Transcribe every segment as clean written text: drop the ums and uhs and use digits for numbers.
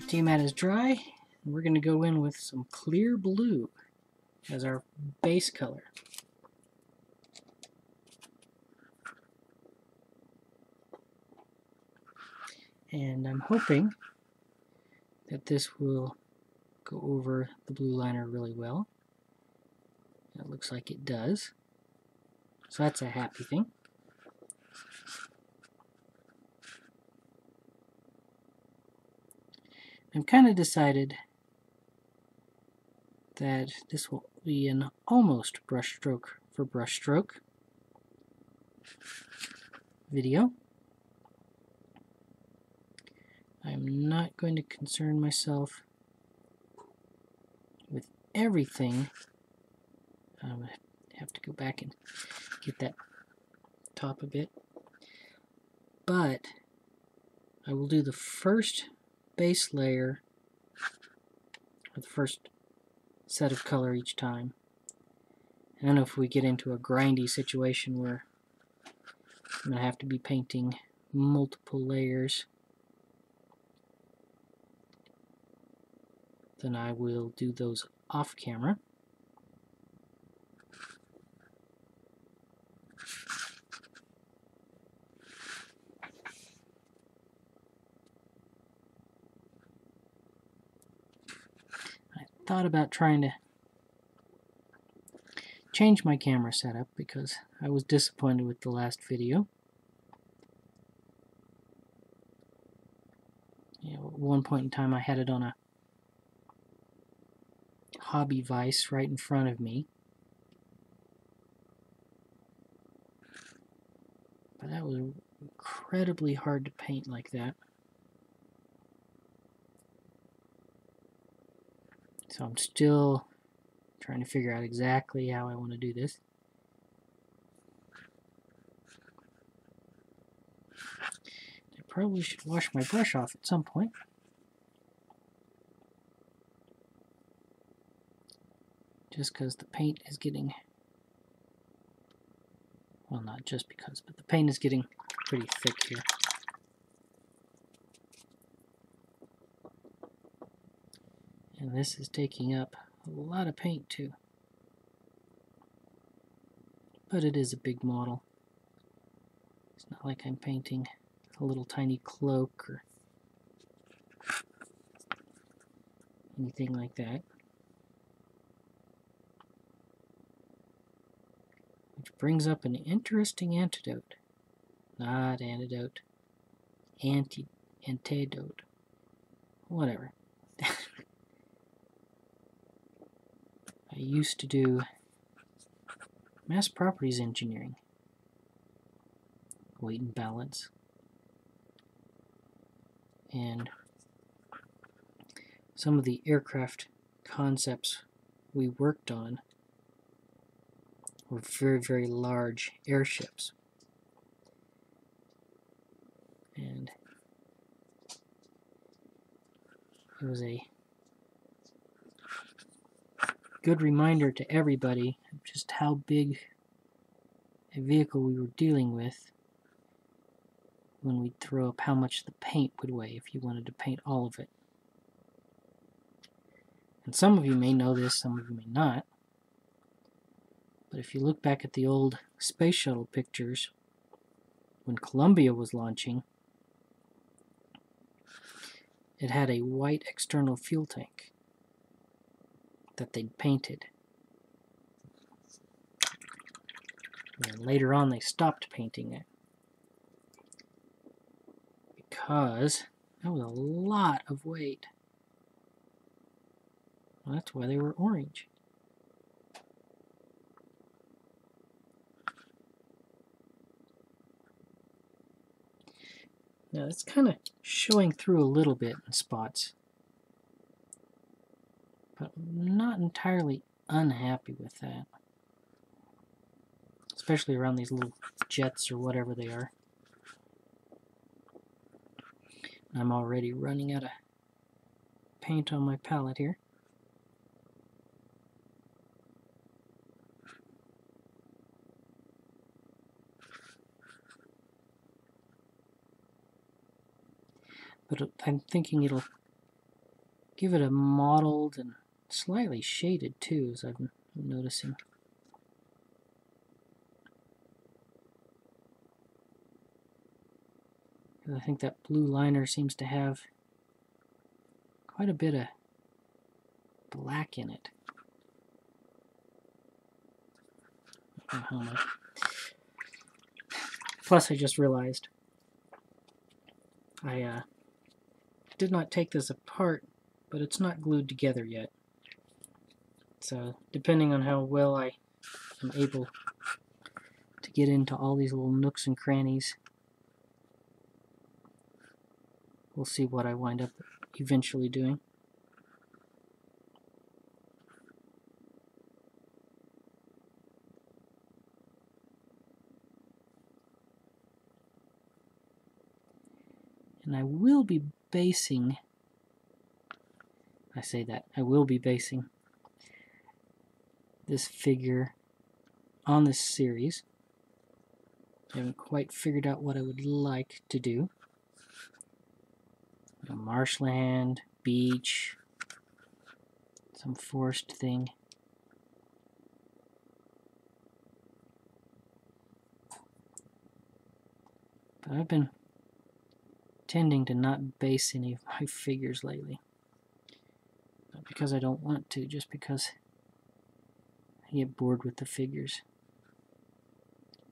Tiamat is dry, and we're going to go in with some clear blue as our base color. And I'm hoping that this will go over the blue liner really well. It looks like it does. So that's a happy thing. I've kind of decided that this will be an almost brush stroke for brush stroke video. I'm not going to concern myself with everything. I'm going to have to go back and get that top a bit. But I will do the first base layer, or the first set of color each time. I don't know if we get into a grindy situation where I'm going to have to be painting multiple layers, then I will do those off camera. Thought about trying to change my camera setup because I was disappointed with the last video. At one point in time I had it on a hobby vise right in front of me, but that was incredibly hard to paint like that. So I'm still trying to figure out exactly how I want to do this. I probably should wash my brush off at some point. Just because the paint is getting, well, not just because, but the paint is getting pretty thick here. And this is taking up a lot of paint too. But it is a big model. It's not like I'm painting a little tiny cloak or anything like that. Which brings up an interesting antidote. Not antidote. Antidote. Whatever. I used to do mass properties engineering, weight and balance, and some of the aircraft concepts we worked on were very, very large airships. And it was a good reminder to everybody of just how big a vehicle we were dealing with when we'd throw up how much the paint would weigh if you wanted to paint all of it. And some of you may know this, some of you may not. But if you look back at the old space shuttle pictures, when Columbia was launching, it had a white external fuel tank that they'd painted. And later on they stopped painting it because that was a lot of weight. Well, that's why they were orange. Now it's kind of showing through a little bit in spots, but I'm not entirely unhappy with that, especially around these little jets or whatever they are. I'm already running out of paint on my palette here. But I'm thinking it'll give it a mottled and slightly shaded too, as I'm noticing. I think that blue liner seems to have quite a bit of black in it. How much? Plus, I just realized I did not take this apart, but it's not glued together yet. So, depending on how well I am able to get into all these little nooks and crannies, we'll see what I wind up eventually doing. And I will be basing, I will be basing this figure on this series. I haven't quite figured out what I would like to do. A marshland, beach, some forest thing. But I've been tending to not base any of my figures lately. Not because I don't want to, just because I get bored with the figures.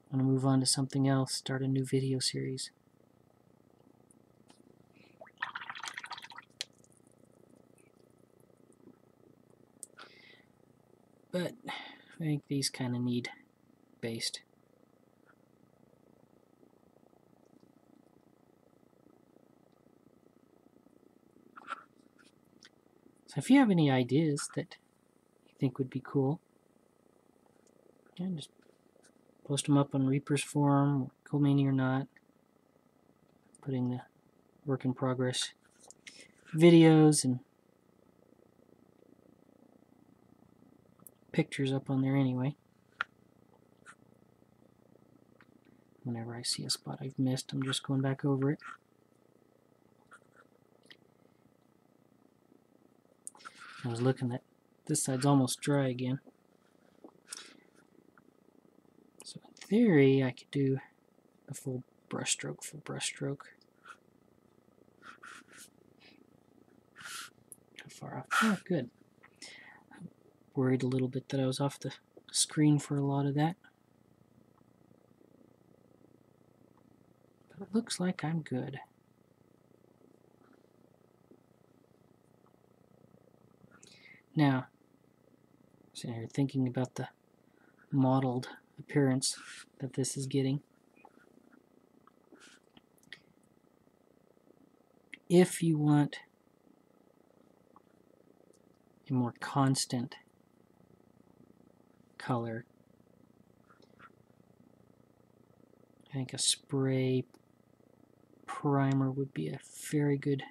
I want to move on to something else, start a new video series. But I think these kind of need based. So if you have any ideas that you think would be cool, yeah, just post them up on Reaper's forum, Cool Mania or not. Putting the work in progress videos and pictures up on there anyway. Whenever I see a spot I've missed, I'm just going back over it. I was looking at this side's almost dry again. So in theory, I could do a full brushstroke. How far off? Oh, good. I'm worried a little bit that I was off the screen for a lot of that. But it looks like I'm good. Now, sitting here thinking about the mottled appearance that this is getting. If you want a more constant color, I think a spray primer would be a very good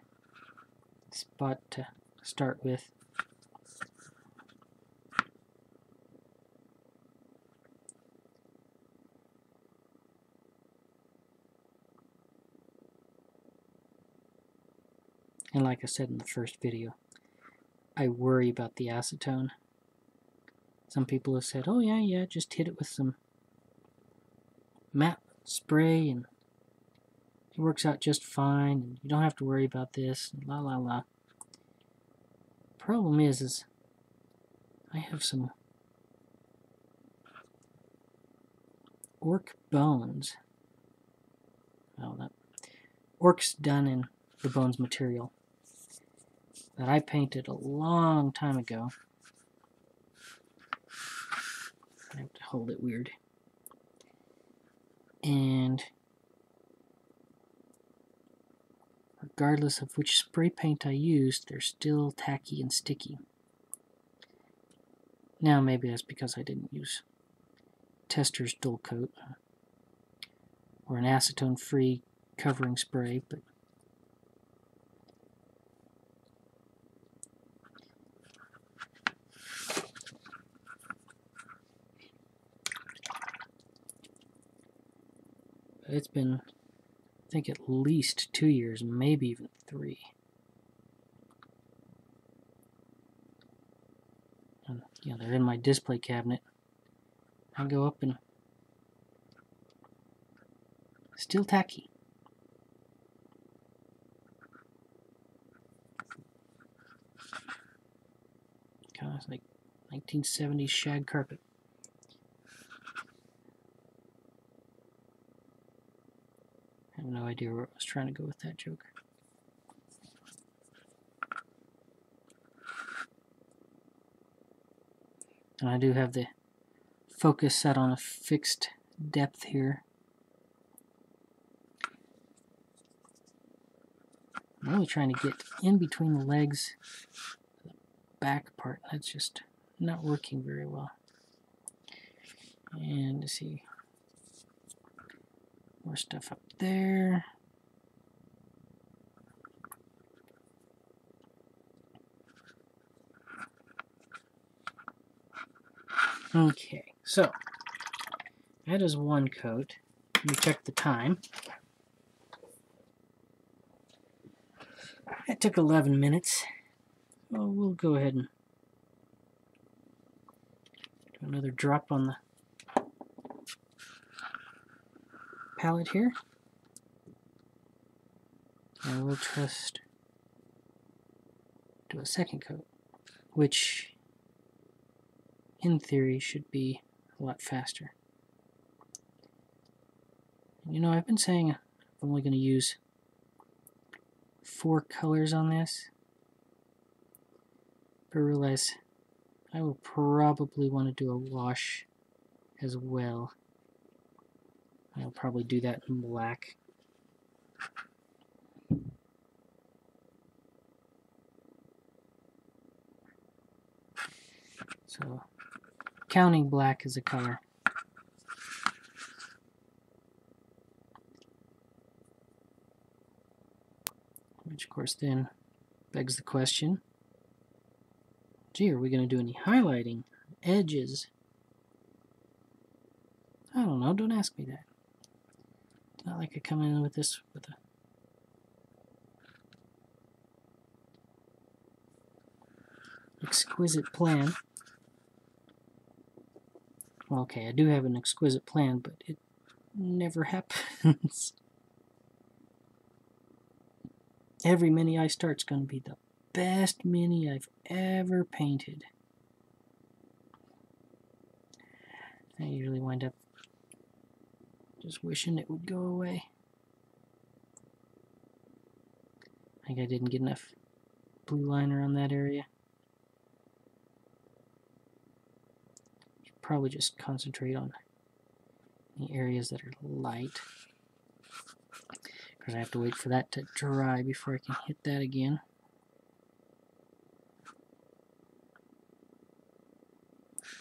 spot to start with. And like I said in the first video, I worry about the acetone. Some people have said, oh yeah, just hit it with some matte spray and it works out just fine and you don't have to worry about this, and la la la. Problem is I have some orc bones. Well, that orcs done in the bones material that I painted a long time ago. I have to hold it weird. And regardless of which spray paint I used, they're still tacky and sticky. Now maybe that's because I didn't use Tester's Dull Coat or an acetone-free covering spray, but it's been, I think, at least 2 years, maybe even 3. And, you know, they're in my display cabinet. I go up and still tacky. Kind of like 1970s shag carpet. I have no idea where I was trying to go with that joke. And I do have the focus set on a fixed depth here. I'm only trying to get in between the legs, the back part. That's just not working very well. And let's see, more stuff up there. Okay, so that is one coat. Let me check the time. That took 11 minutes. Well, we'll go ahead and do another drop on the palette here. And we'll just do a second coat, which in theory should be a lot faster. You know, I've been saying I'm only going to use 4 colors on this, but I realize I will probably want to do a wash as well. I'll probably do that in black. So, counting black as a color. Which, of course, then begs the question, gee, are we going to do any highlighting? Edges? I don't know, don't ask me that. It's not like I come in with this with a exquisite plan. Well, okay, I do have an exquisite plan, but it never happens. Every mini I start's going to be the best mini I've ever painted. I usually wind up just wishing it would go away. I think I didn't get enough blue liner on that area. Should probably just concentrate on the areas that are light, because I have to wait for that to dry before I can hit that again.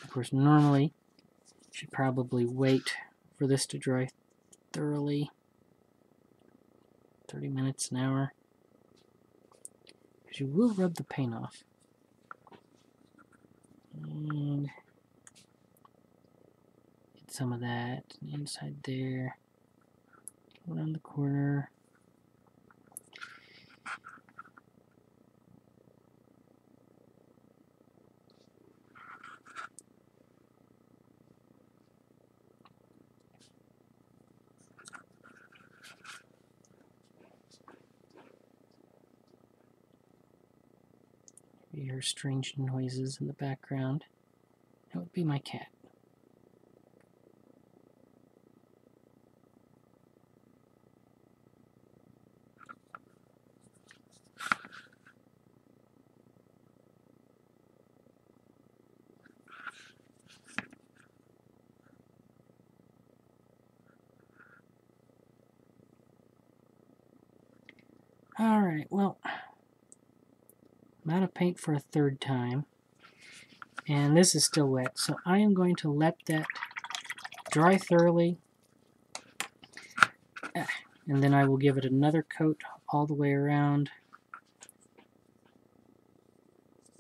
Of course, normally you should probably wait for this to dry thoroughly. 30 minutes, an hour. Because you will rub the paint off. And get some of that inside there. Around the corner. You hear strange noises in the background. That would be my cat. Alright, well, I'm out of paint for a third time, and this is still wet, so I am going to let that dry thoroughly, and then I will give it another coat all the way around,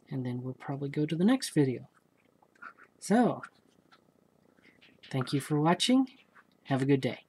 and then we'll probably go to the next video. So, thank you for watching. Have a good day.